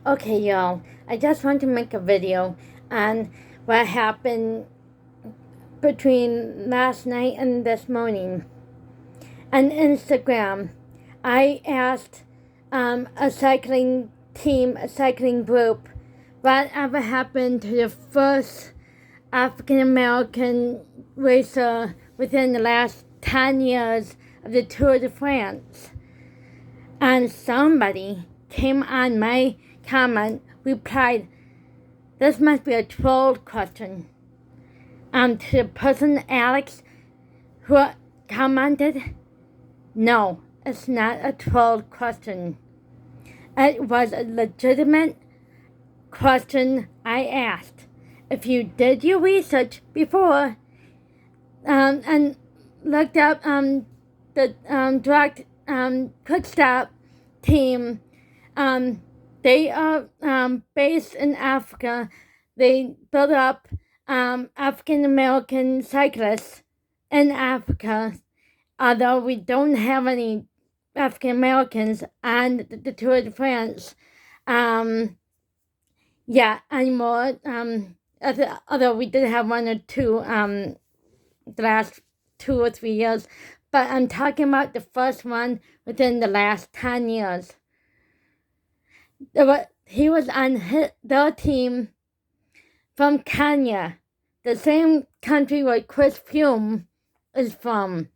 Okay, y'all, I just want to make a video on what happened between last night and this morning. On Instagram, I asked a cycling team, a cycling group, whatever happened to the first African American racer within the last 10 years of the Tour de France. And somebody came on my comment, replied, "This must be a troll question." To the person, Alex, who commented, "No, it's not a troll question. It was a legitimate question I asked. If you did your research before and looked up the direct quick stop team, they are based in Africa. They build up African American cyclists in Africa, although we don't have any African Americans on the Tour de France anymore. Although we did have one or two the last 2 or 3 years, but I'm talking about the first one within the last 10 years. He was on their team from Kenya, the same country where Chris Froome is from.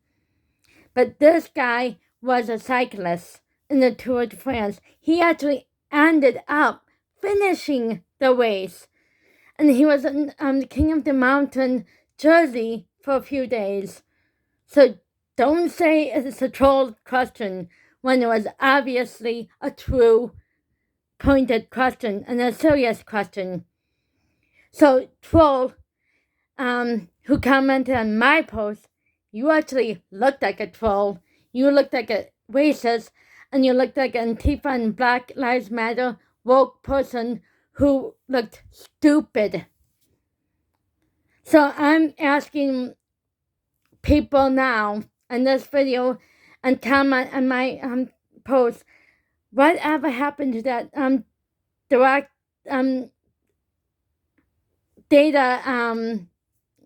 But this guy was a cyclist in the Tour de France. He actually ended up finishing the race. And he was in the King of the Mountain jersey for a few days. So don't say it's a troll question when it was obviously a true, pointed question and a serious question. So troll, who commented on my post, you actually looked like a troll. You looked like a racist, and you looked like an Antifa and Black Lives Matter woke person who looked stupid. So I'm asking people now in this video and comment on my post, whatever happened to that direct data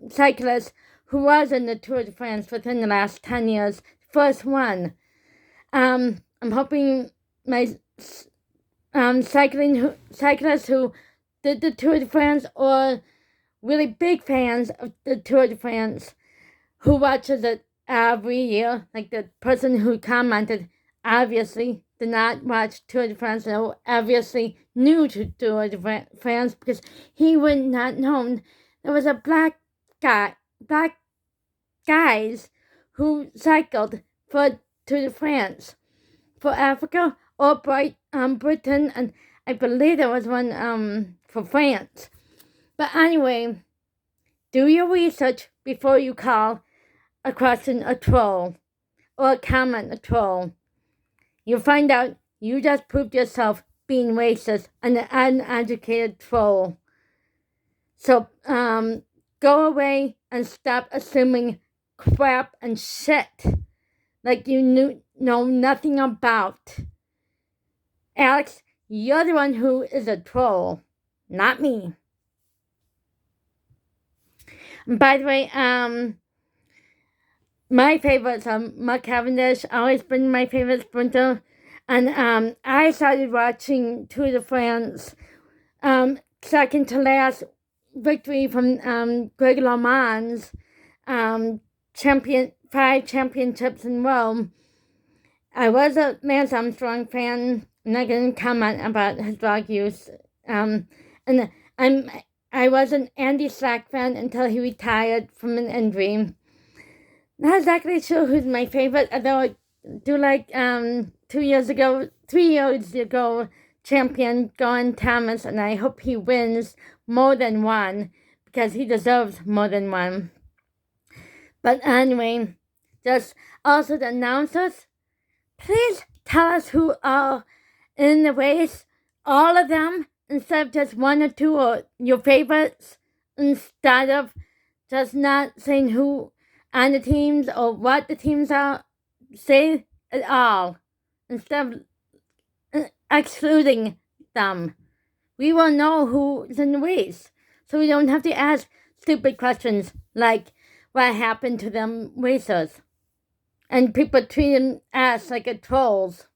cyclist who was in the Tour de France within the last 10 years, first one. I'm hoping my cyclists who did the Tour de France or really big fans of the Tour de France who watches it every year, like the person who commented obviously did not watch Tour de France, so obviously new to Tour de France because he would not known there was a black guys who cycled for Tour de France for Africa or Britain, and I believe there was one for France. But anyway, do your research before you call a question a troll or a comment a troll. You'll find out you just proved yourself being racist and an uneducated troll. So go away and stop assuming crap and shit like you know nothing about. Alex, you're the one who is a troll, not me. By the way, my favorites are Mark Cavendish, always been my favorite sprinter. And I started watching Tour de France, second to last victory from Greg LeMond's 5 championships in Rome. I was a Lance Armstrong fan. I'm not going to comment about his drug use. And I was an Andy Slack fan until he retired from an injury. Not exactly sure who's my favorite, although I do like 3 years ago, champion Gordon Thomas, and I hope he wins more than one because he deserves more than one. But anyway, just also the announcers, please tell us who are in the race, all of them, instead of just one or two or your favorites, instead of just not saying who on the teams or what the teams are. Say it all instead of excluding them. we will know who's in the race. So we don't have to ask stupid questions like what happened to them racers. And people treat us like a trolls.